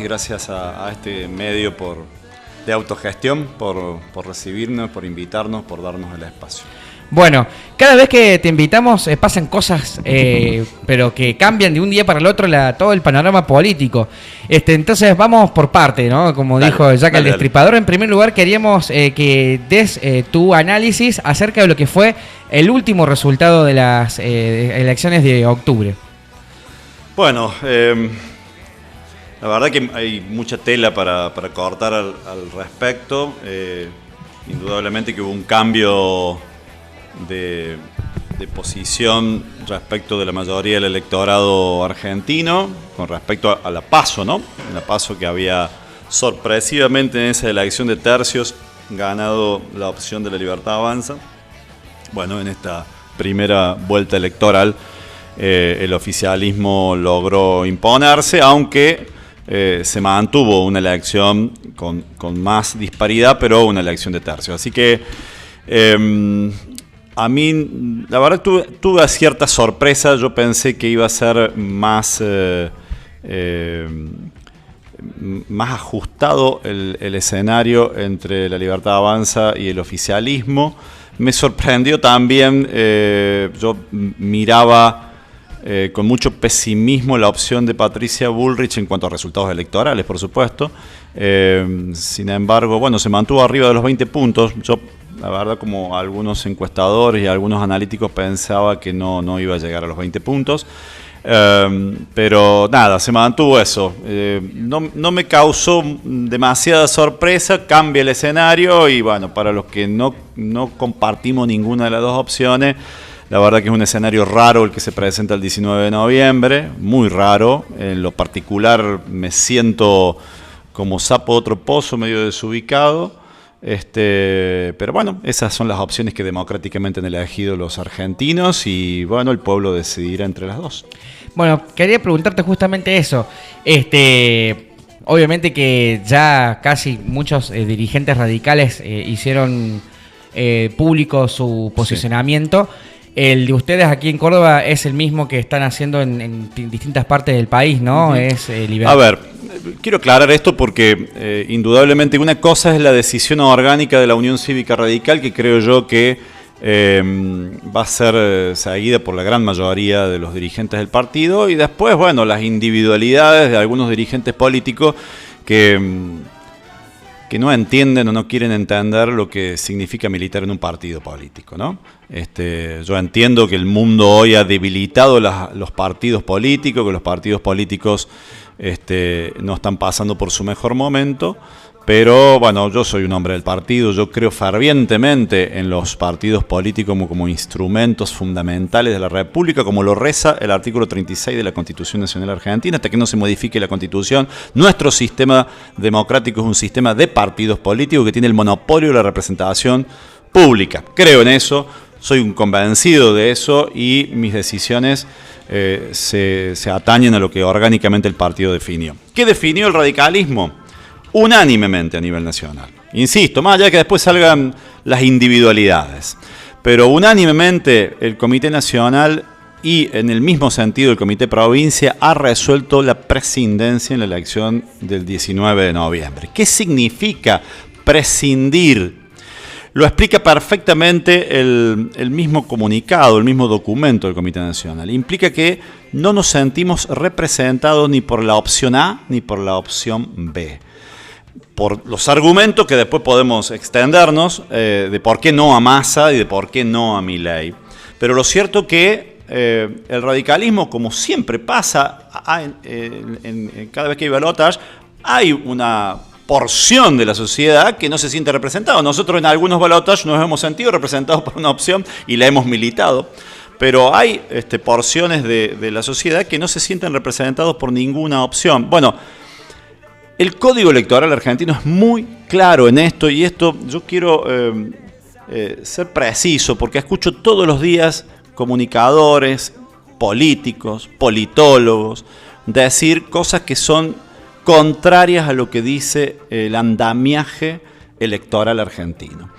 Gracias a este medio de autogestión por recibirnos, por invitarnos, por darnos el espacio. Bueno, cada vez que te invitamos pasan cosas, pero que cambian de un día para el otro todo el panorama político. Entonces vamos por parte, ¿no? Como dijo Jack el Destripador. En primer lugar queríamos que des tu análisis acerca de lo que fue el último resultado de las elecciones de octubre. Bueno, la verdad que hay mucha tela para cortar al respecto. Indudablemente que hubo un cambio de posición respecto de la mayoría del electorado argentino con respecto a la PASO, ¿no? La PASO que había sorpresivamente en esa elección de tercios ganado la opción de La Libertad Avanza. Bueno, en esta primera vuelta electoral el oficialismo logró imponerse, aunque se mantuvo una elección con más disparidad, pero una elección de tercios. Así que a mí, la verdad, tuve cierta sorpresa. Yo pensé que iba a ser más ajustado el escenario entre La Libertad Avanza y el oficialismo. Me sorprendió también, yo miraba con mucho pesimismo la opción de Patricia Bullrich en cuanto a resultados electorales, por supuesto. Sin embargo, bueno, se mantuvo arriba de los 20 puntos. Yo, la verdad, como algunos encuestadores y algunos analíticos, pensaba que no iba a llegar a los 20 puntos. Pero nada, se mantuvo eso. No me causó demasiada sorpresa, cambia el escenario y bueno, para los que no compartimos ninguna de las dos opciones, la verdad que es un escenario raro el que se presenta el 19 de noviembre, muy raro. En lo particular me siento como sapo de otro pozo, medio desubicado. Pero bueno, esas son las opciones que democráticamente han elegido los argentinos y bueno, el pueblo decidirá entre las dos. Bueno, quería preguntarte justamente eso. Obviamente que ya casi muchos dirigentes radicales hicieron público su posicionamiento. Sí. El de ustedes aquí en Córdoba es el mismo que están haciendo en distintas partes del país, ¿no? Uh-huh. Es liberal. A ver, quiero aclarar esto porque indudablemente una cosa es la decisión orgánica de la Unión Cívica Radical, que creo yo que va a ser seguida por la gran mayoría de los dirigentes del partido, y después, bueno, las individualidades de algunos dirigentes políticos que no entienden o no quieren entender lo que significa militar en un partido político, ¿no? Yo entiendo que el mundo hoy ha debilitado los partidos políticos, que los partidos políticos no están pasando por su mejor momento, pero bueno, yo soy un hombre del partido, yo creo fervientemente en los partidos políticos como instrumentos fundamentales de la República, como lo reza el artículo 36 de la Constitución Nacional Argentina. Hasta que no se modifique la Constitución, nuestro sistema democrático es un sistema de partidos políticos que tiene el monopolio de la representación pública. Creo en eso, soy un convencido de eso y mis decisiones se atañen a lo que orgánicamente el partido definió. ¿Qué definió el radicalismo? Unánimemente a nivel nacional. Insisto, más allá de que después salgan las individualidades, pero unánimemente el Comité Nacional y en el mismo sentido el Comité Provincia ha resuelto la prescindencia en la elección del 19 de noviembre. ¿Qué significa prescindir? Lo explica perfectamente el mismo comunicado, el mismo documento del Comité Nacional. Implica que no nos sentimos representados ni por la opción A ni por la opción B. Por los argumentos que después podemos extendernos de por qué no a Massa y de por qué no a Milei. Pero lo cierto que el radicalismo, como siempre pasa cada vez que hay balotaje, hay una porción de la sociedad que no se siente representada. Nosotros en algunos balotajes nos hemos sentido representados por una opción y la hemos militado. Pero hay porciones de la sociedad que no se sienten representados por ninguna opción. Bueno, el Código Electoral argentino es muy claro en esto, y esto yo quiero ser preciso porque escucho todos los días comunicadores, políticos, politólogos decir cosas que son contrarias a lo que dice el andamiaje electoral argentino.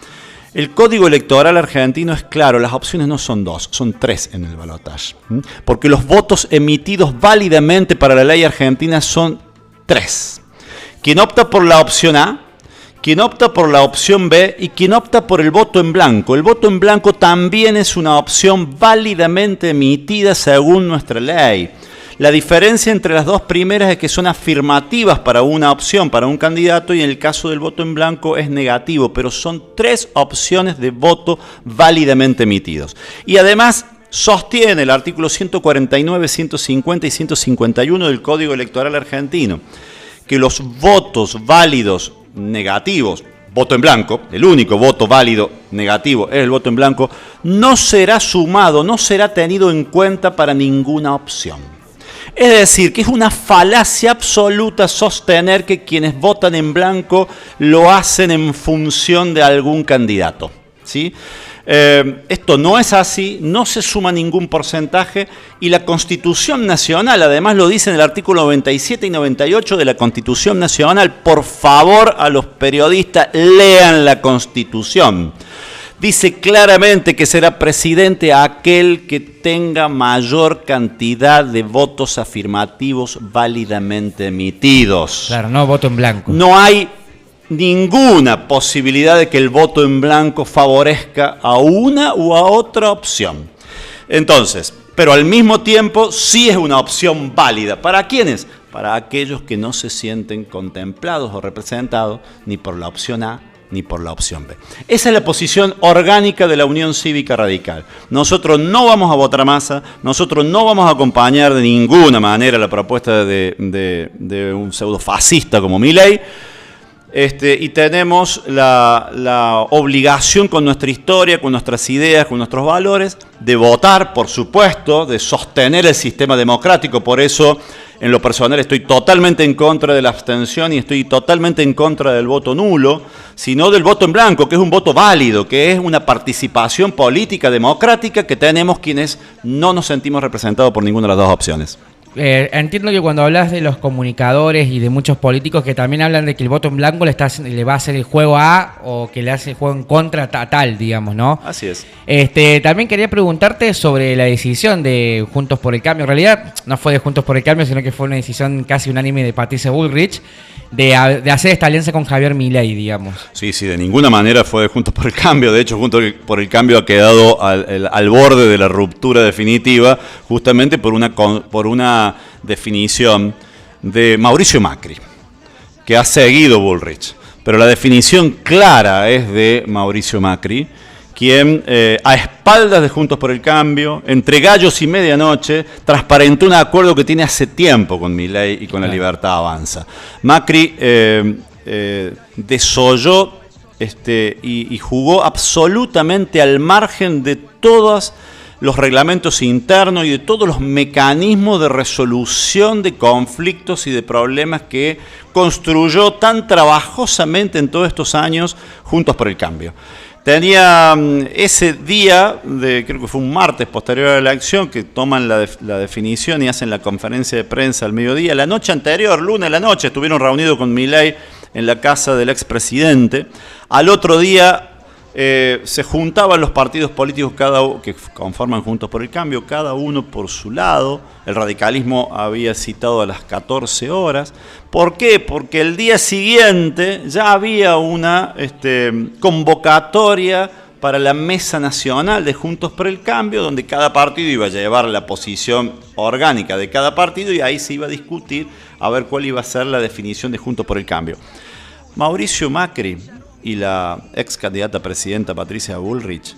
El Código Electoral argentino es claro, las opciones no son dos, son tres en el balotaje, porque los votos emitidos válidamente para la ley argentina son tres. quien opta por la opción A, quien opta por la opción B y quien opta por el voto en blanco. El voto en blanco también es una opción válidamente emitida según nuestra ley. La diferencia entre las dos primeras es que son afirmativas para una opción, para un candidato, y en el caso del voto en blanco es negativo, pero son 3 opciones de voto válidamente emitidos. Y además sostiene el artículo 149, 150 y 151 del Código Electoral argentino que los votos válidos negativos, voto en blanco, el único voto válido negativo es el voto en blanco, no será sumado, no será tenido en cuenta para ninguna opción. Es decir, que es una falacia absoluta sostener que quienes votan en blanco lo hacen en función de algún candidato, ¿sí? Esto no es así, no se suma ningún porcentaje y la Constitución Nacional, además lo dice en el artículo 97 y 98 de la Constitución Nacional. Por favor, a los periodistas, lean la Constitución. Dice claramente que será presidente aquel que tenga mayor cantidad de votos afirmativos válidamente emitidos. Claro, no voto en blanco. No hay ninguna posibilidad de que el voto en blanco favorezca a una u a otra opción. Entonces, pero al mismo tiempo sí es una opción válida. ¿Para quiénes? Para aquellos que no se sienten contemplados o representados ni por la opción A ni por la opción B. Esa es la posición orgánica de la Unión Cívica Radical. Nosotros no vamos a votar a Massa, nosotros no vamos a acompañar de ninguna manera la propuesta de un pseudofascista como Milei, y tenemos la obligación con nuestra historia, con nuestras ideas, con nuestros valores, de votar, por supuesto, de sostener el sistema democrático. Por eso, en lo personal, estoy totalmente en contra de la abstención y estoy totalmente en contra del voto nulo, sino del voto en blanco, que es un voto válido, que es una participación política democrática que tenemos quienes no nos sentimos representados por ninguna de las dos opciones. Entiendo que cuando hablas de los comunicadores y de muchos políticos que también hablan de que el voto en blanco le va a hacer el juego a o que le hace el juego en contra a tal, digamos, ¿no? Así es. También quería preguntarte sobre la decisión de Juntos por el Cambio. En realidad no fue de Juntos por el Cambio, sino que fue una decisión casi unánime de Patricia Bullrich de hacer esta alianza con Javier Milei, digamos. Sí, de ninguna manera fue de Juntos por el Cambio. De hecho, Juntos por el Cambio ha quedado al borde de la ruptura definitiva, justamente por una definición de Mauricio Macri, que ha seguido Bullrich. Pero la definición clara es de Mauricio Macri, quien a espaldas de Juntos por el Cambio, entre gallos y medianoche, transparentó un acuerdo que tiene hace tiempo con Milei y con La Libertad Avanza. Macri desolló y jugó absolutamente al margen de todos los reglamentos internos y de todos los mecanismos de resolución de conflictos y de problemas que construyó tan trabajosamente en todos estos años Juntos por el Cambio. Tenía ese día, creo que fue un martes posterior a la elección, que toman la definición y hacen la conferencia de prensa al mediodía. La noche anterior, lunes a la noche, estuvieron reunidos con Milei en la casa del expresidente. Al otro día se juntaban los partidos políticos que conforman Juntos por el Cambio, cada uno por su lado. El radicalismo había citado a las 14 horas. ¿Por qué? Porque el día siguiente ya había una convocatoria para la Mesa Nacional de Juntos por el Cambio, donde cada partido iba a llevar la posición orgánica de cada partido y ahí se iba a discutir a ver cuál iba a ser la definición de Juntos por el Cambio. Mauricio Macri y la ex candidata a presidenta Patricia Bullrich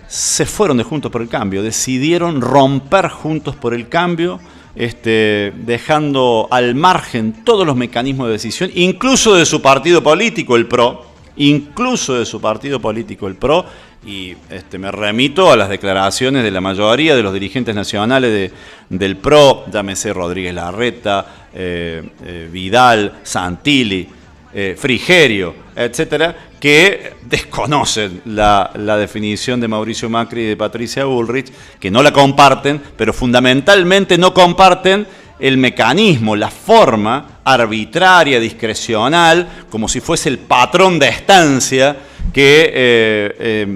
se fueron de Juntos por el Cambio, decidieron romper Juntos por el Cambio, dejando al margen todos los mecanismos de decisión, incluso de su partido político, el PRO, y me remito a las declaraciones de la mayoría de los dirigentes nacionales del PRO, llámese Rodríguez Larreta, Vidal, Santilli, Frigerio, etcétera, que desconocen la definición de Mauricio Macri y de Patricia Bullrich, que no la comparten, pero fundamentalmente no comparten el mecanismo, la forma arbitraria, discrecional, como si fuese el patrón de estancia que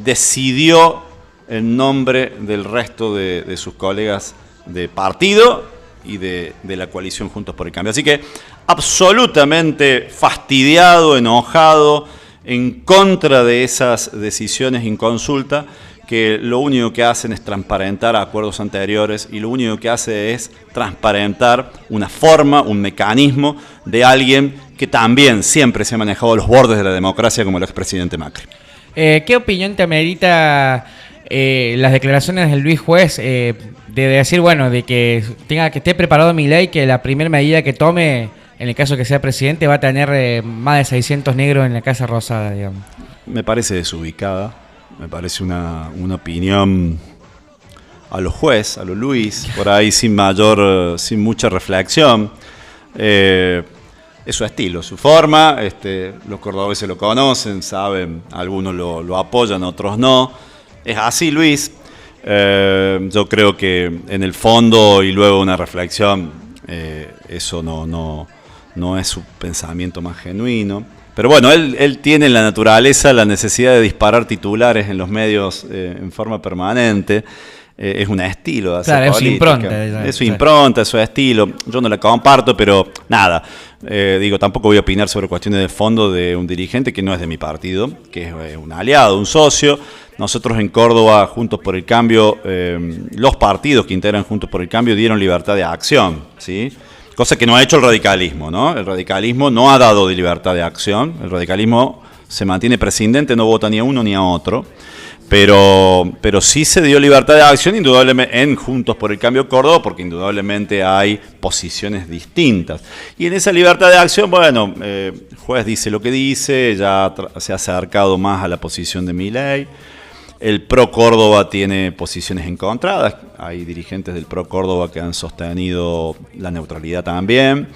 decidió en nombre del resto de sus colegas de partido y de la coalición Juntos por el Cambio. Así que absolutamente fastidiado, enojado, en contra de esas decisiones en consulta, que lo único que hacen es transparentar acuerdos anteriores y lo único que hace es transparentar una forma, un mecanismo de alguien que también siempre se ha manejado a los bordes de la democracia como el expresidente Macri. ¿Qué opinión te amerita las declaraciones de Luis Juez de decir, bueno, de que esté preparado Milei, que la primera medida que tome, en el caso que sea presidente, va a tener más de 600 negros en la Casa Rosada, digamos? Me parece desubicada, me parece una opinión a lo Juez, a lo Luis, por ahí sin mucha reflexión. Es su estilo, su forma, los cordobeses lo conocen, saben, algunos lo apoyan, otros no. Es así, Luis. Yo creo que en el fondo y luego una reflexión, eso no es su pensamiento más genuino. Pero bueno, él tiene en la naturaleza la necesidad de disparar titulares en los medios en forma permanente. Es un estilo de hacer política. Es su impronta, es su estilo. Yo no la comparto, pero nada. Tampoco voy a opinar sobre cuestiones de fondo de un dirigente que no es de mi partido, que es un aliado, un socio. Nosotros en Córdoba, Juntos por el Cambio, los partidos que integran Juntos por el Cambio dieron libertad de acción, ¿sí? Cosa que no ha hecho el radicalismo, ¿no? El radicalismo no ha dado de libertad de acción. El radicalismo se mantiene prescindente, no vota ni a uno ni a otro. Pero sí se dio libertad de acción indudablemente en Juntos por el Cambio Córdoba, porque indudablemente hay posiciones distintas. Y en esa libertad de acción, bueno, el Juez dice lo que dice, ya se ha acercado más a la posición de Milei. El PRO Córdoba tiene posiciones encontradas, hay dirigentes del PRO Córdoba que han sostenido la neutralidad también,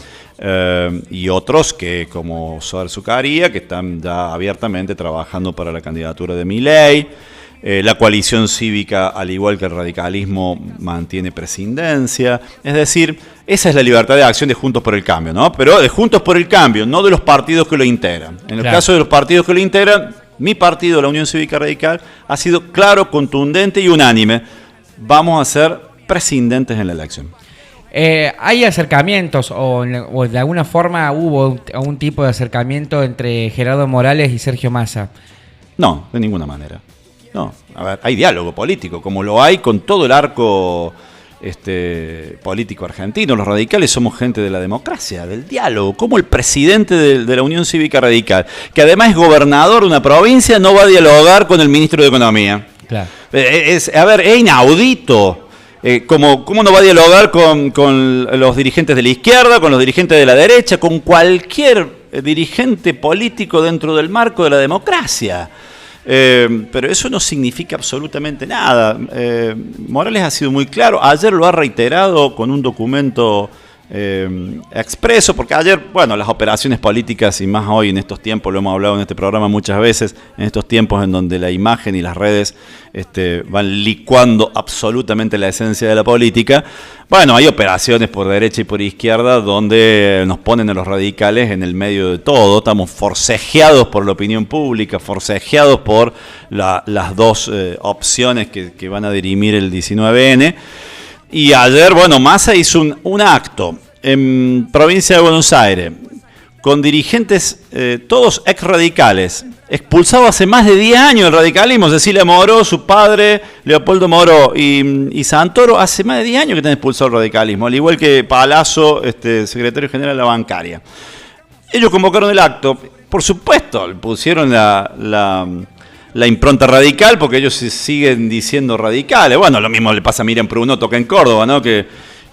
y otros que, como Soder Zucaría, que están ya abiertamente trabajando para la candidatura de Milei. La coalición cívica, al igual que el radicalismo, mantiene prescindencia. Es decir, esa es la libertad de acción de Juntos por el Cambio, ¿no? Pero de Juntos por el Cambio, no de los partidos que lo integran. En el caso de los partidos que lo integran, mi partido, la Unión Cívica Radical, ha sido claro, contundente y unánime. Vamos a ser prescindentes en la elección. ¿Hay acercamientos o de alguna forma hubo algún tipo de acercamiento entre Gerardo Morales y Sergio Massa? No, de ninguna manera. No, a ver, hay diálogo político, como lo hay con todo el arco político argentino. Los radicales somos gente de la democracia, del diálogo. Como el presidente de la Unión Cívica Radical, que además es gobernador de una provincia, no va a dialogar con el ministro de Economía? Claro. Es inaudito. ¿Cómo no va a dialogar con los dirigentes de la izquierda, con los dirigentes de la derecha, con cualquier dirigente político dentro del marco de la democracia? Pero eso no significa absolutamente nada. Morales ha sido muy claro, ayer lo ha reiterado con un documento expreso, porque ayer, bueno, las operaciones políticas, y más hoy en estos tiempos, lo hemos hablado en este programa muchas veces, en estos tiempos en donde la imagen y las redes van licuando absolutamente la esencia de la política. Bueno, hay operaciones por derecha y por izquierda donde nos ponen a los radicales en el medio de todo. Estamos forcejeados por la opinión pública, forcejeados por las dos opciones que van a dirimir el 19N. Y ayer, bueno, Massa hizo un acto en provincia de Buenos Aires con dirigentes, todos ex-radicales, expulsados hace más de 10 años del radicalismo. Cecilia Moró, su padre, Leopoldo Moró y Santoro, hace más de 10 años que están expulsados del radicalismo, al igual que Palazzo, secretario general de la bancaria. Ellos convocaron el acto, por supuesto, pusieron la impronta radical, porque ellos se siguen diciendo radicales. Bueno, lo mismo le pasa a Miriam Pruno, toca en Córdoba, ¿no? Que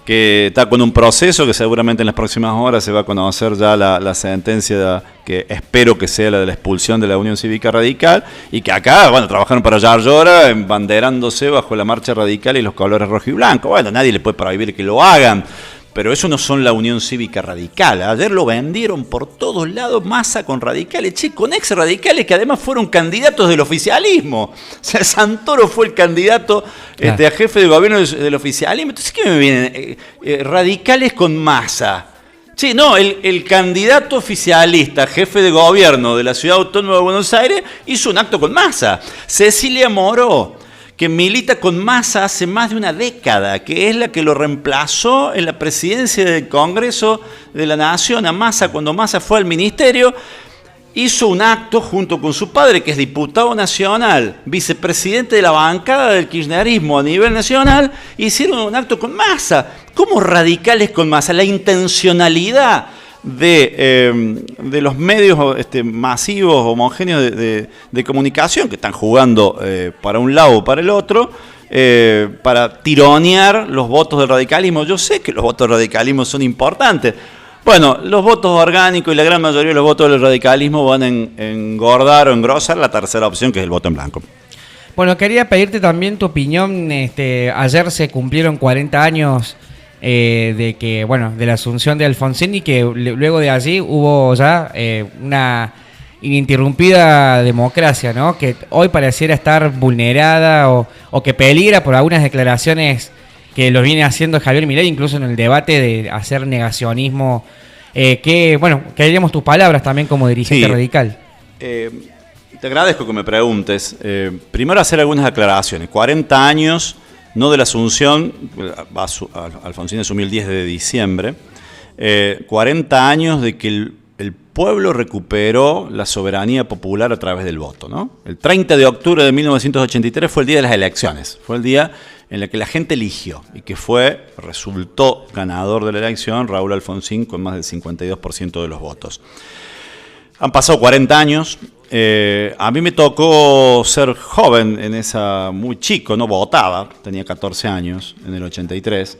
está con un proceso que seguramente en las próximas horas se va a conocer ya la sentencia que espero que sea la de la expulsión de la Unión Cívica Radical, y que acá, bueno, trabajaron para Yar Llora, embanderándose bajo la marcha radical y los colores rojo y blanco. Bueno, nadie le puede prohibir que lo hagan, pero eso no son la Unión Cívica Radical. Ayer lo vendieron por todos lados, Massa con radicales, con ex-radicales que además fueron candidatos del oficialismo. O sea, Santoro fue el candidato a jefe de gobierno del oficialismo. Entonces, ¿qué me vienen? Radicales con Massa. No, el candidato oficialista, jefe de gobierno de la Ciudad Autónoma de Buenos Aires, hizo un acto con Massa. Cecilia Moró, que milita con Massa hace más de una década, que es la que lo reemplazó en la presidencia del Congreso de la Nación a Massa cuando Massa fue al ministerio. Hizo un acto junto con su padre, que es diputado nacional, vicepresidente de la bancada del kirchnerismo a nivel nacional, hicieron un acto con Massa. ¿Cómo radicales con Massa? La intencionalidad de los medios masivos, homogéneos de comunicación, que están jugando para un lado o para el otro, para tironear los votos del radicalismo. Yo sé que los votos del radicalismo son importantes. Bueno, los votos orgánicos y la gran mayoría de los votos del radicalismo van a engordar o engrosar la tercera opción, que es el voto en blanco. Bueno, quería pedirte también tu opinión. Ayer se cumplieron 40 años de la asunción de Alfonsín, y que luego de allí hubo ya una ininterrumpida democracia, ¿no? Que hoy pareciera estar vulnerada o que peligra por algunas declaraciones que lo viene haciendo Javier Milei, incluso en el debate de hacer negacionismo. Queríamos tus palabras también como dirigente radical. Te agradezco que me preguntes. Primero hacer algunas aclaraciones. 40 años, no de la asunción, Alfonsín asumió el 10 de diciembre, 40 años de que el pueblo recuperó la soberanía popular a través del voto, ¿no? El 30 de octubre de 1983 fue el día de las elecciones, fue el día en el que la gente eligió y que resultó ganador de la elección Raúl Alfonsín con más del 52% de los votos. Han pasado 40 años. A mí me tocó ser joven muy chico, no votaba, tenía 14 años en el 83.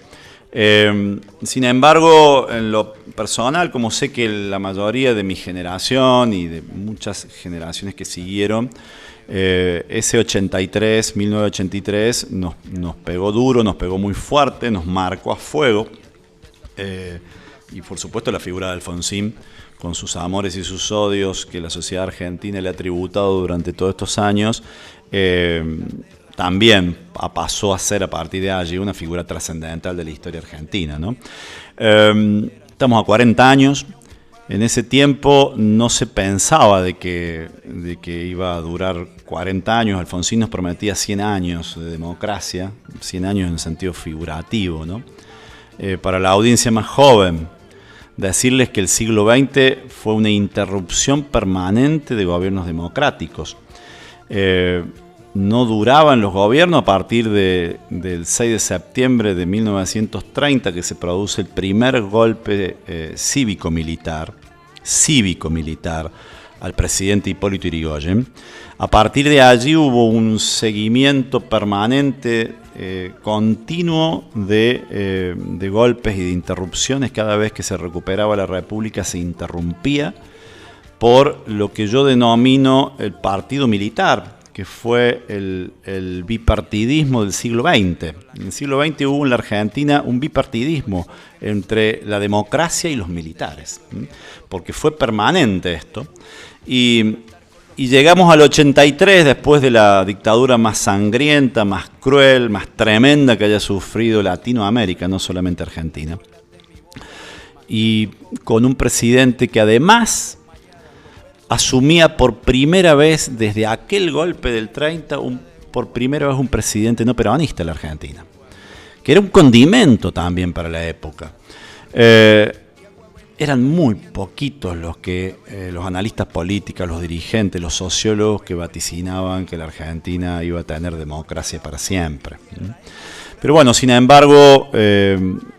Sin embargo, en lo personal, como sé que la mayoría de mi generación y de muchas generaciones que siguieron, ese 1983 nos pegó duro, nos pegó muy fuerte, nos marcó a fuego. Y por supuesto la figura de Alfonsín, con sus amores y sus odios que la sociedad argentina le ha tributado durante todos estos años, también pasó a ser a partir de allí una figura trascendental de la historia argentina, ¿no? Estamos a 40 años. En ese tiempo no se pensaba de que iba a durar 40 años. Alfonsín nos prometía 100 años de democracia, 100 años en sentido figurativo, ¿no? Para la audiencia más joven, decirles que el siglo XX fue una interrupción permanente de gobiernos democráticos. No duraban los gobiernos a partir del 6 de septiembre de 1930, que se produce el primer golpe cívico-militar al presidente Hipólito Yrigoyen. A partir de allí hubo un seguimiento permanente, continuo de golpes y de interrupciones. Cada vez que se recuperaba la República se interrumpía por lo que yo denomino el partido militar, que fue el bipartidismo del siglo XX. En el siglo XX hubo en la Argentina un bipartidismo entre la democracia y los militares, porque fue permanente esto. Y llegamos al 83, después de la dictadura más sangrienta, más cruel, más tremenda que haya sufrido Latinoamérica, no solamente Argentina. Y con un presidente que además asumía por primera vez desde aquel golpe del 30, por primera vez un presidente no peronista en la Argentina, que era un condimento también para la época. Eran muy poquitos los analistas políticos, los dirigentes, los sociólogos que vaticinaban que la Argentina iba a tener democracia para siempre. Pero bueno, sin embargo,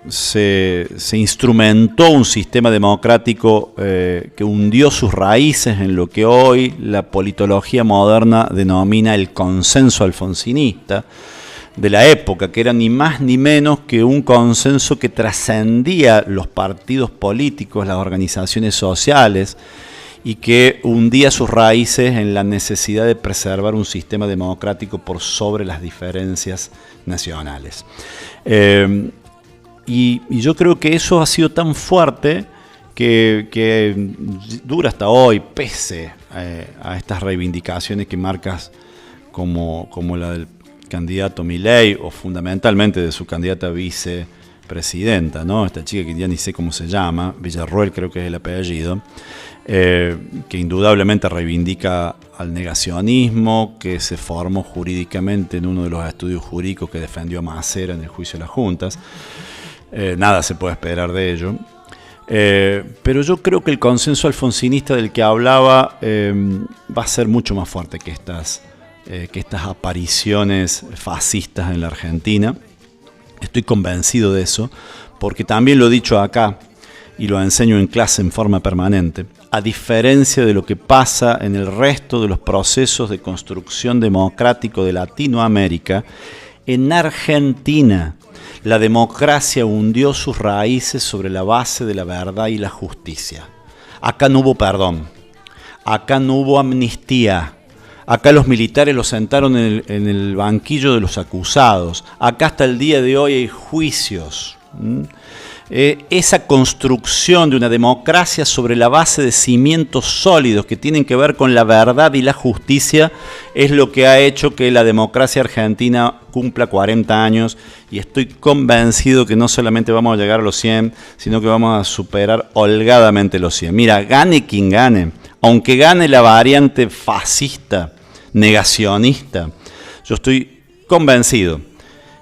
se instrumentó un sistema democrático que hundió sus raíces en lo que hoy la politología moderna denomina el consenso alfonsinista de la época, que era ni más ni menos que un consenso que trascendía los partidos políticos, las organizaciones sociales, y que hundía sus raíces en la necesidad de preservar un sistema democrático por sobre las diferencias nacionales. Y yo creo que eso ha sido tan fuerte que dura hasta hoy, pese a estas reivindicaciones que marcas como la del candidato Milei, o fundamentalmente de su candidata vice vicepresidenta, ¿no? Esta chica que ya ni sé cómo se llama, Villarroel creo que es el apellido, que indudablemente reivindica al negacionismo, que se formó jurídicamente en uno de los estudios jurídicos que defendió a Macera en el juicio de las juntas. Nada se puede esperar de ello. Pero yo creo que el consenso alfonsinista del que hablaba va a ser mucho más fuerte que estas apariciones fascistas en la Argentina. Estoy convencido de eso, porque también lo he dicho acá y lo enseño en clase en forma permanente. A diferencia de lo que pasa en el resto de los procesos de construcción democrático de Latinoamérica, en Argentina la democracia hundió sus raíces sobre la base de la verdad y la justicia. Acá no hubo perdón, acá no hubo amnistía, acá los militares los sentaron en el banquillo de los acusados, acá hasta el día de hoy hay juicios. Esa construcción de una democracia sobre la base de cimientos sólidos que tienen que ver con la verdad y la justicia es lo que ha hecho que la democracia argentina cumpla 40 años y estoy convencido que no solamente vamos a llegar a los 100, sino que vamos a superar holgadamente los 100. Mira, gane quien gane, aunque gane la variante fascista, negacionista, yo estoy convencido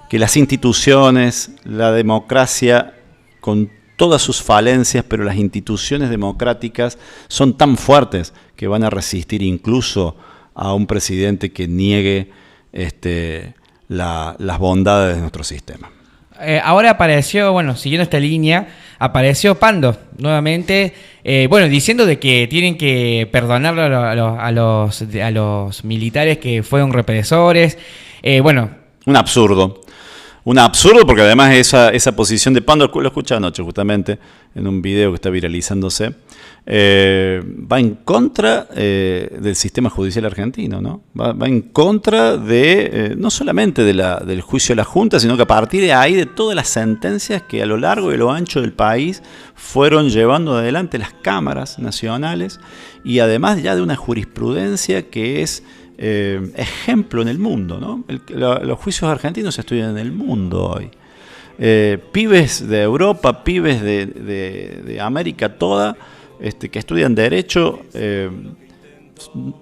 que las instituciones, la democracia, con todas sus falencias, pero las instituciones democráticas son tan fuertes que van a resistir incluso a un presidente que niegue las bondades de nuestro sistema. Ahora apareció, bueno, siguiendo esta línea, apareció Pando nuevamente, diciendo de que tienen que perdonar a los militares que fueron represores. Un absurdo porque además esa posición de Pando, lo escuché anoche justamente en un video que está viralizándose, va en contra del sistema judicial argentino, ¿no? Va en contra de no solamente del juicio de la Junta, sino que a partir de ahí de todas las sentencias que a lo largo y a lo ancho del país fueron llevando adelante las cámaras nacionales y además ya de una jurisprudencia que es ejemplo en el mundo, ¿no? Los juicios argentinos se estudian en el mundo hoy. Pibes de Europa, pibes de América toda, que estudian Derecho,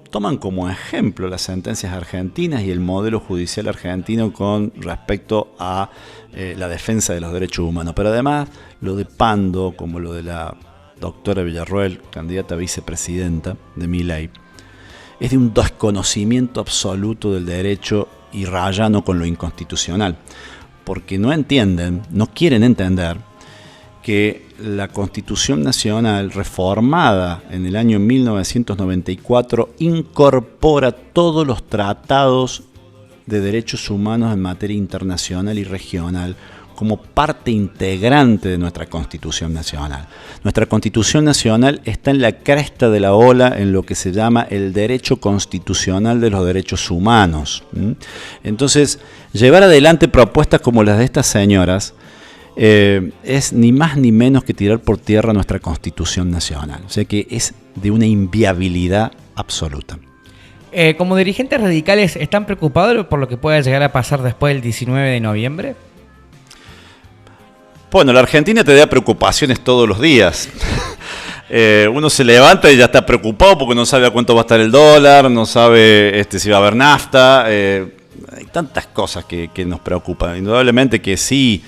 toman como ejemplo las sentencias argentinas y el modelo judicial argentino con respecto a la defensa de los derechos humanos. Pero además, lo de Pando, como lo de la doctora Villarroel, candidata a vicepresidenta de Milei, es de un desconocimiento absoluto del derecho y rayano con lo inconstitucional, porque no entienden, no quieren entender que la Constitución Nacional, reformada en el año 1994, incorpora todos los tratados de derechos humanos en materia internacional y regional como parte integrante de nuestra Constitución Nacional. Nuestra Constitución Nacional está en la cresta de la ola en lo que se llama el derecho constitucional de los derechos humanos. Entonces, llevar adelante propuestas como las de estas señoras es ni más ni menos que tirar por tierra nuestra Constitución Nacional. O sea que es de una inviabilidad absoluta. Como dirigentes radicales, ¿están preocupados por lo que pueda llegar a pasar después del 19 de noviembre? Bueno, la Argentina te da preocupaciones todos los días. Uno se levanta y ya está preocupado porque no sabe a cuánto va a estar el dólar, no sabe si va a haber nafta. Hay tantas cosas que nos preocupan. Indudablemente que sí,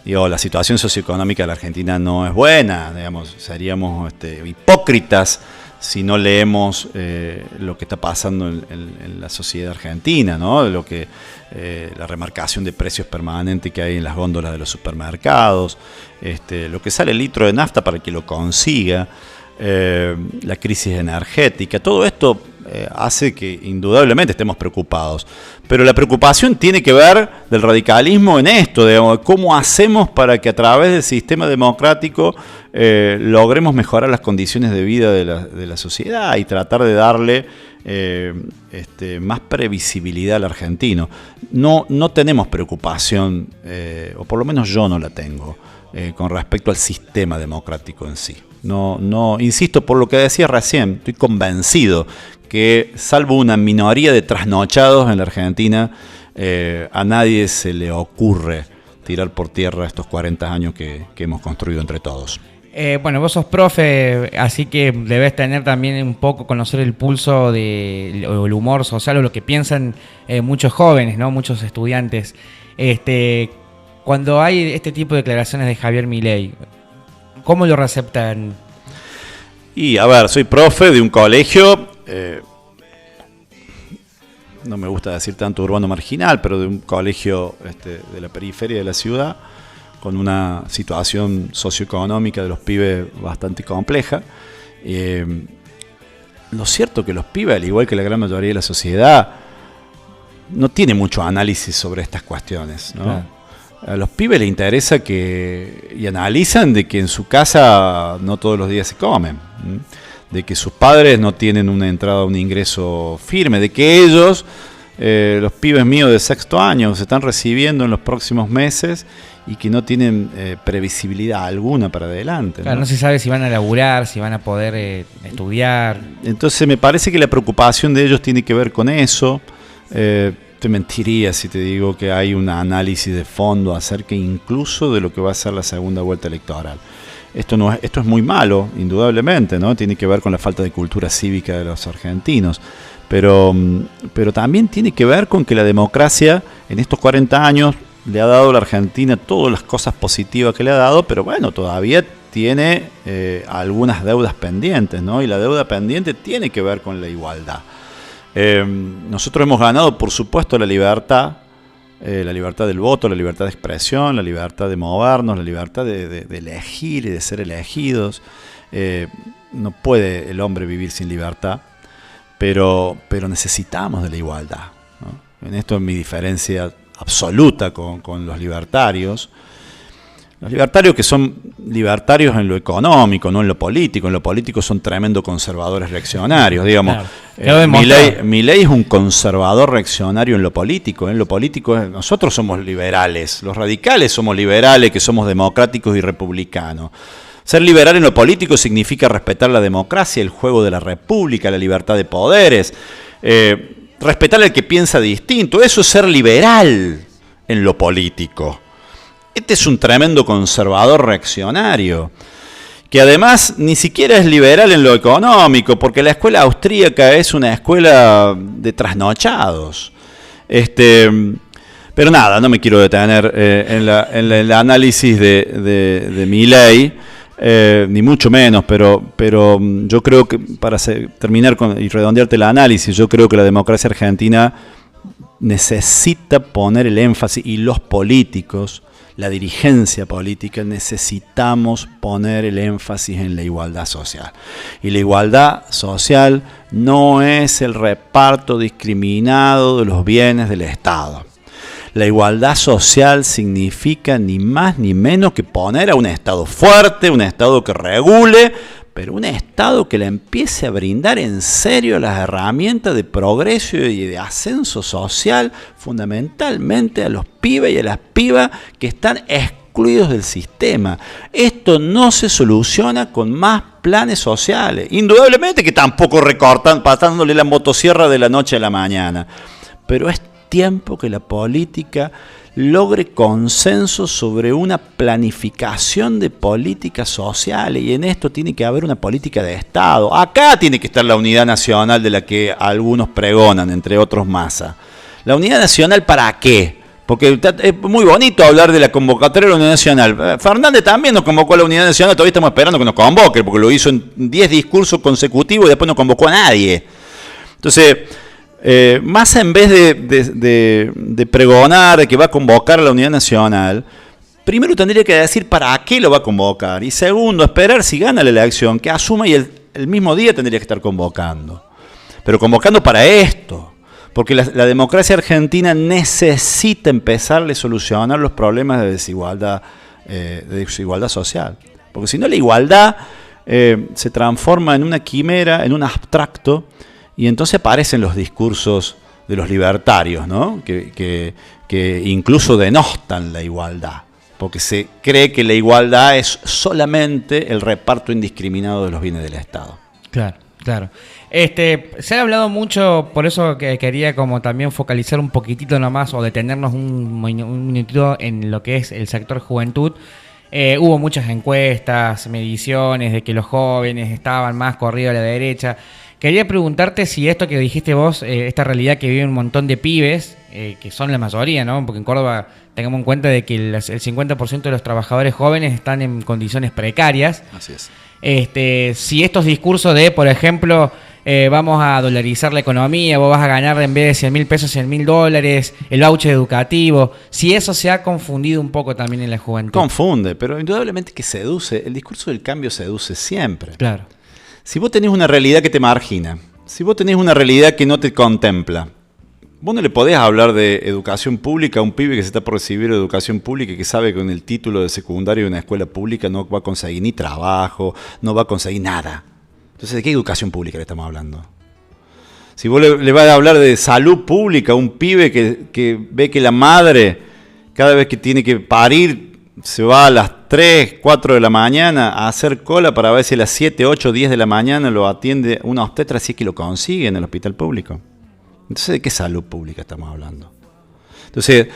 la situación socioeconómica de la Argentina no es buena. Seríamos hipócritas si no leemos lo que está pasando en la sociedad argentina, ¿no? La remarcación de precios permanente que hay en las góndolas de los supermercados, lo que sale el litro de nafta para que lo consiga, la crisis energética, todo esto hace que indudablemente estemos preocupados. Pero la preocupación tiene que ver del radicalismo en esto, de cómo hacemos para que a través del sistema democrático logremos mejorar las condiciones de vida de la sociedad y tratar de darle más previsibilidad al argentino. No tenemos preocupación, o por lo menos yo no la tengo, con respecto al sistema democrático en sí. No, insisto, por lo que decía recién, estoy convencido que salvo una minoría de trasnochados en la Argentina, a nadie se le ocurre tirar por tierra estos 40 años que hemos construido entre todos. Bueno, vos sos profe, así que debes tener también un poco, conocer el pulso del humor social o lo que piensan muchos jóvenes, ¿no? Muchos estudiantes. Cuando hay este tipo de declaraciones de Javier Milei, ¿cómo lo receptan? Y a ver, soy profe de un colegio, no me gusta decir tanto urbano marginal, pero de un colegio de la periferia de la ciudad, con una situación socioeconómica de los pibes bastante compleja. Lo cierto es que los pibes, al igual que la gran mayoría de la sociedad, no tiene mucho análisis sobre estas cuestiones, ¿no? Claro. A los pibes les interesa y analizan de que en su casa no todos los días se comen, de que sus padres no tienen una entrada, un ingreso firme, de que ellos, los pibes míos de sexto año, se están recibiendo en los próximos meses y que no tienen previsibilidad alguna para adelante. Claro, no se sabe si van a laburar, si van a poder estudiar. Entonces me parece que la preocupación de ellos tiene que ver con eso. Te mentiría si te digo que hay un análisis de fondo acerca incluso de lo que va a ser la segunda vuelta electoral. Esto es muy malo, indudablemente, ¿no? Tiene que ver con la falta de cultura cívica de los argentinos. Pero también tiene que ver con que la democracia en estos 40 años le ha dado a la Argentina todas las cosas positivas que le ha dado, pero bueno, todavía tiene algunas deudas pendientes, ¿no? Y la deuda pendiente tiene que ver con la igualdad. Nosotros hemos ganado, por supuesto, la libertad del voto, la libertad de expresión, la libertad de movernos, la libertad de elegir y de ser elegidos. No puede el hombre vivir sin libertad, pero necesitamos de la igualdad, ¿no? En esto es mi diferencia absoluta con los libertarios. Los libertarios que son libertarios en lo económico, no en lo político. En lo político son tremendos conservadores reaccionarios, digamos. Claro. Milei es un conservador reaccionario en lo político. En lo político nosotros somos liberales. Los radicales somos liberales, que somos democráticos y republicanos. Ser liberal en lo político significa respetar la democracia, el juego de la república, la libertad de poderes. Respetar al que piensa distinto, eso es ser liberal en lo político. Este es un tremendo conservador reaccionario, que además ni siquiera es liberal en lo económico, porque la escuela austríaca es una escuela de trasnochados. Pero nada, no me quiero detener en el análisis de Milei, ni mucho menos, pero yo creo que para terminar y redondearte el análisis, yo creo que la democracia argentina necesita poner el énfasis, y los políticos, la dirigencia política, necesitamos poner el énfasis en la igualdad social. Y la igualdad social no es el reparto discriminado de los bienes del Estado. La igualdad social significa ni más ni menos que poner a un Estado fuerte, un Estado que regule, pero un Estado que le empiece a brindar en serio las herramientas de progreso y de ascenso social, fundamentalmente a los pibes y a las pibas que están excluidos del sistema. Esto no se soluciona con más planes sociales. Indudablemente que tampoco recortan pasándole la motosierra de la noche a la mañana, pero es tiempo que la política logre consenso sobre una planificación de políticas sociales, y en esto tiene que haber una política de Estado. Acá tiene que estar la unidad nacional de la que algunos pregonan, entre otros Massa. ¿La unidad nacional para qué? Porque es muy bonito hablar de la convocatoria de la unidad nacional. Fernández también nos convocó a la unidad nacional, todavía estamos esperando que nos convoque, porque lo hizo en 10 discursos consecutivos y después no convocó a nadie. Entonces, Massa, en vez de pregonar de que va a convocar a la unidad nacional, primero tendría que decir para qué lo va a convocar, y segundo, esperar si gana la elección, que asuma, y el mismo día tendría que estar convocando. Pero convocando para esto, porque la democracia argentina necesita empezarle a solucionar los problemas de desigualdad social. Porque si no, la igualdad se transforma en una quimera, en un abstracto, y entonces aparecen los discursos de los libertarios, ¿no? que incluso denostan la igualdad, porque se cree que la igualdad es solamente el reparto indiscriminado de los bienes del Estado. Claro. Claro. Se ha hablado mucho, por eso que quería como también focalizar un poquitito nomás o detenernos un minutito en lo que es el sector juventud. Hubo muchas encuestas, mediciones de que los jóvenes estaban más corridos a la derecha. Quería preguntarte si esto que dijiste vos, esta realidad que vive un montón de pibes, que son la mayoría, ¿no? Porque en Córdoba tengamos en cuenta de que el 50% de los trabajadores jóvenes están en condiciones precarias. Así es. Si estos discursos de, por ejemplo, vamos a dolarizar la economía, vos vas a ganar en vez de 100 mil pesos, 100 mil dólares, el voucher educativo, si eso se ha confundido un poco también en la juventud. Confunde, pero indudablemente que seduce. El discurso del cambio seduce siempre. Claro. Si vos tenés una realidad que te margina, si vos tenés una realidad que no te contempla, vos no le podés hablar de educación pública a un pibe que se está por recibir de educación pública y que sabe que con el título de secundario de una escuela pública no va a conseguir ni trabajo, no va a conseguir nada. Entonces, ¿de qué educación pública le estamos hablando? Si vos le vas a hablar de salud pública a un pibe que ve que la madre, cada vez que tiene que parir, se va a las 3, 4 de la mañana a hacer cola para ver si a las 7, 8, 10 de la mañana lo atiende una obstetra, si es que lo consigue en el hospital público. Entonces, ¿de qué salud pública estamos hablando? Entonces,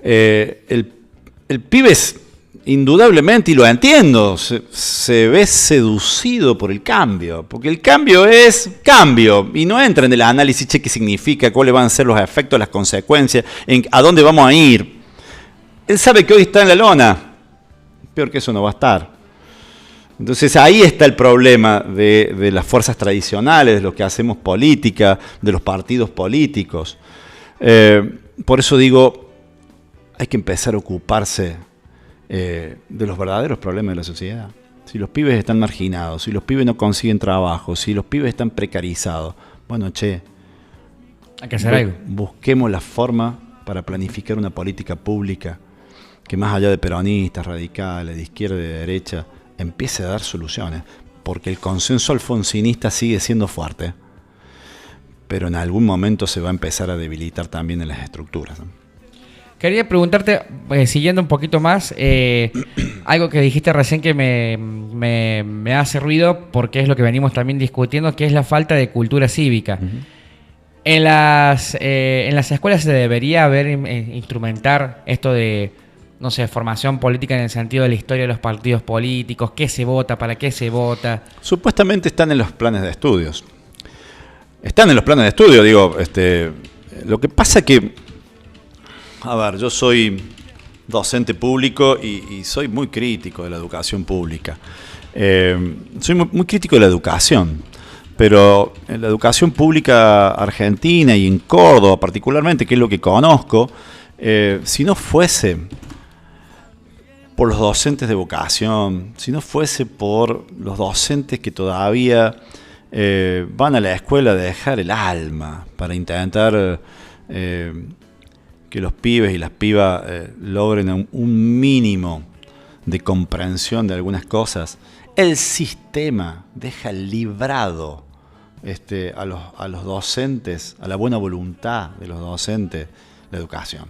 el pibe es, indudablemente, y lo entiendo, se ve seducido por el cambio, porque el cambio es cambio, y no entra en el análisis, qué significa, cuáles van a ser los efectos, las consecuencias, a dónde vamos a ir. Él sabe que hoy está en la lona, peor que eso no va a estar. Entonces ahí está el problema de las fuerzas tradicionales, de los que hacemos política, de los partidos políticos. Por eso digo, hay que empezar a ocuparse de los verdaderos problemas de la sociedad. Si los pibes están marginados, si los pibes no consiguen trabajo, si los pibes están precarizados, bueno, hay que hacer algo. Busquemos la forma para planificar una política pública que más allá de peronistas, radicales, de izquierda y de derecha, empiece a dar soluciones, porque el consenso alfonsinista sigue siendo fuerte, pero en algún momento se va a empezar a debilitar también en las estructuras, ¿no? Quería preguntarte, siguiendo un poquito más, algo que dijiste recién que me hace ruido, porque es lo que venimos también discutiendo, que es la falta de cultura cívica. Uh-huh. En las escuelas se debería instrumentar esto de, no sé, formación política en el sentido de la historia de los partidos políticos, qué se vota, para qué se vota. Supuestamente están en los planes de estudios. Están en los planes de estudio, digo, lo que pasa que, a ver, yo soy docente público y soy muy crítico de la educación pública. Soy muy crítico de la educación, pero en la educación pública argentina y en Córdoba particularmente, que es lo que conozco, si no fuese por los docentes de vocación, si no fuese por los docentes que todavía van a la escuela a dejar el alma para intentar que los pibes y las pibas logren un mínimo de comprensión de algunas cosas, el sistema deja librado a los docentes, a la buena voluntad de los docentes, la educación.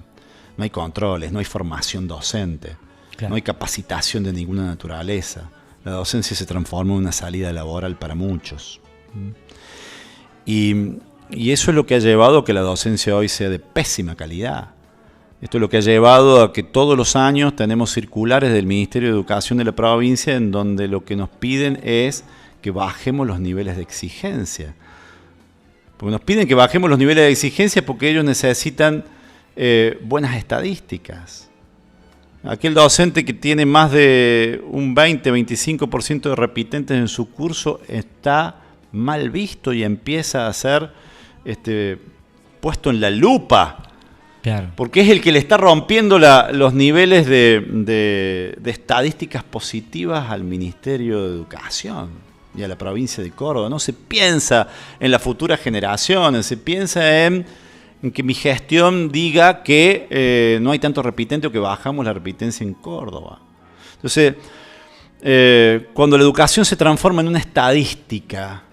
No hay controles, no hay formación docente. Claro. No hay capacitación de ninguna naturaleza. La docencia se transforma en una salida laboral para muchos. Y eso es lo que ha llevado a que la docencia hoy sea de pésima calidad. Esto es lo que ha llevado a que todos los años tenemos circulares del Ministerio de Educación de la provincia en donde lo que nos piden es que bajemos los niveles de exigencia. Porque nos piden que bajemos los niveles de exigencia porque ellos necesitan buenas estadísticas. Aquel docente que tiene más de un 20-25% de repitentes en su curso está mal visto y empieza a ser puesto en la lupa. Claro. Porque es el que le está rompiendo los niveles de estadísticas positivas al Ministerio de Educación y a la provincia de Córdoba. No se piensa en las futuras generaciones, se piensa en que mi gestión diga que no hay tanto repitente o que bajamos la repitencia en Córdoba. Entonces, cuando la educación se transforma en una estadística,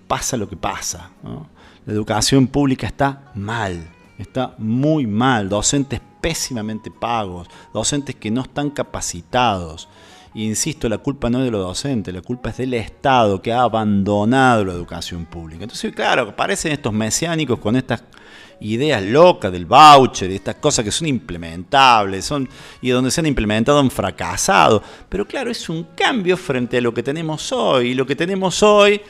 pasa lo que pasa, ¿no? La educación pública está mal, está muy mal, docentes pésimamente pagos, docentes que no están capacitados. insisto, la culpa no es de los docentes, la culpa es del Estado que ha abandonado la educación pública. Entonces, claro, aparecen estos mesiánicos con estas ideas locas del voucher y estas cosas que son implementables, y donde se han implementado han fracasado. Pero claro, es un cambio frente a lo que tenemos hoy. Y lo que tenemos hoy,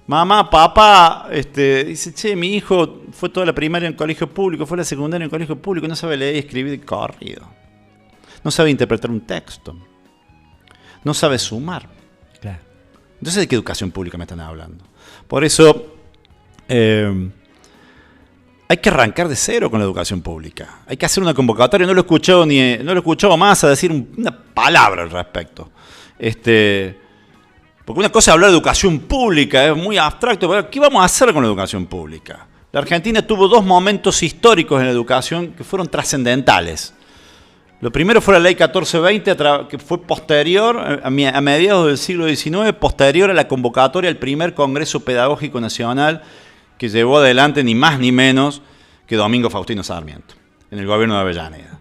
mamá, papá, dice, che, mi hijo fue toda la primaria en colegio público, fue la secundaria en colegio público, no sabe leer y escribir de corrido. No sabe interpretar un texto. No sabe sumar. Claro. Entonces, ¿de qué educación pública me están hablando? Por eso, hay que arrancar de cero con la educación pública. Hay que hacer una convocatoria. No lo he escuchado más a decir una palabra al respecto. Porque una cosa es hablar de educación pública, es muy abstracto. Pero ¿qué vamos a hacer con la educación pública? La Argentina tuvo 2 momentos históricos en la educación que fueron trascendentales. Lo primero fue la Ley 1420, que fue posterior, a mediados del siglo XIX, posterior a la convocatoria del primer Congreso Pedagógico Nacional que llevó adelante ni más ni menos que Domingo Faustino Sarmiento, en el gobierno de Avellaneda.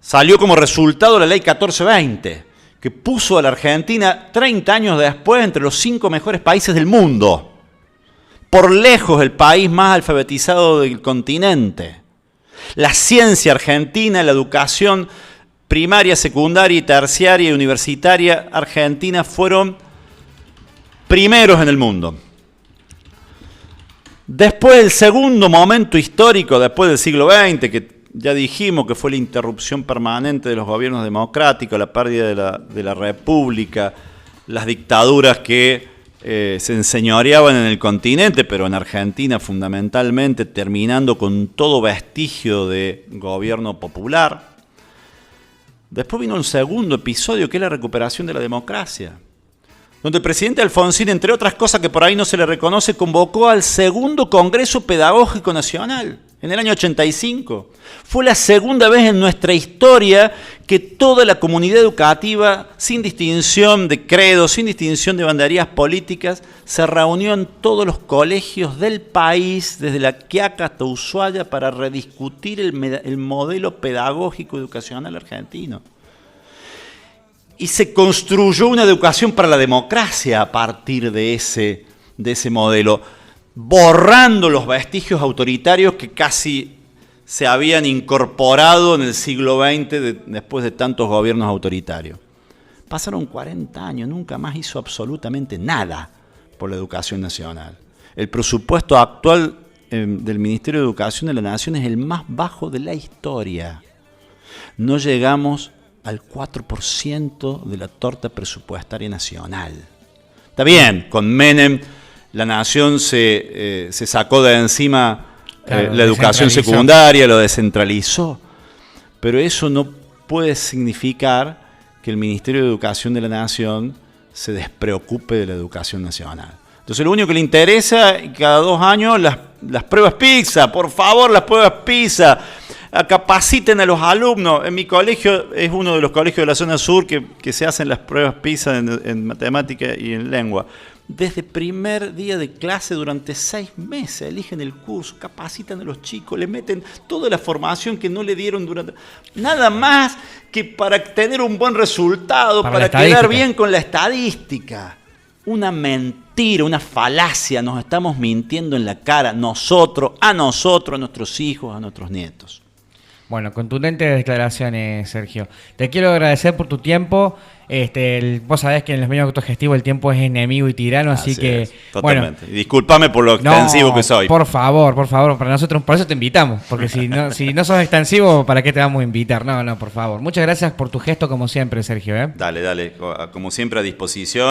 Salió como resultado la Ley 1420, que puso a la Argentina 30 años después entre los 5 mejores países del mundo. Por lejos el país más alfabetizado del continente. La ciencia argentina, la educación primaria, secundaria, terciaria y universitaria argentina fueron primeros en el mundo. Después del segundo momento histórico, después del siglo XX, que ya dijimos que fue la interrupción permanente de los gobiernos democráticos, la pérdida de la república, las dictaduras que se enseñoreaban en el continente, pero en Argentina fundamentalmente, terminando con todo vestigio de gobierno popular. Después vino un segundo episodio, que es la recuperación de la democracia, donde el presidente Alfonsín, entre otras cosas que por ahí no se le reconoce, convocó al segundo Congreso Pedagógico Nacional en el año 85. Fue la segunda vez en nuestra historia que toda la comunidad educativa, sin distinción de credo, sin distinción de banderías políticas, se reunió en todos los colegios del país, desde La Quiaca hasta Ushuaia, para rediscutir el modelo pedagógico educacional argentino. Y se construyó una educación para la democracia a partir de ese modelo, borrando los vestigios autoritarios que casi se habían incorporado en el siglo XX después de tantos gobiernos autoritarios. Pasaron 40 años, nunca más hizo absolutamente nada por la educación nacional. El presupuesto actual del Ministerio de Educación de la Nación es el más bajo de la historia. No llegamos al 4% de la torta presupuestaria nacional. Está bien, con Menem la nación se sacó de encima la educación secundaria, lo descentralizó, pero eso no puede significar que el Ministerio de Educación de la Nación se despreocupe de la educación nacional. Entonces lo único que le interesa, cada 2 años, las pruebas PISA, por favor, las pruebas PISA, capaciten a los alumnos. En mi colegio, es uno de los colegios de la zona sur que se hacen las pruebas PISA en matemática y en lengua. Desde primer día de clase, durante 6 meses, eligen el curso, capacitan a los chicos, le meten toda la formación que no le dieron durante... Nada más que para tener un buen resultado, para quedar bien con la estadística. Una mentira, una falacia, nos estamos mintiendo en la cara, a nosotros, a nuestros hijos, a nuestros nietos. Bueno, contundentes declaraciones, Sergio. Te quiero agradecer por tu tiempo. Vos sabés que en los medios autogestivos el tiempo es enemigo y tirano, así que... Totalmente. Bueno, y discúlpame por lo extensivo que soy. Por favor, para nosotros, por eso te invitamos. Porque si no sos extensivo, ¿para qué te vamos a invitar? No, por favor. Muchas gracias por tu gesto, como siempre, Sergio. Dale, como siempre, a disposición.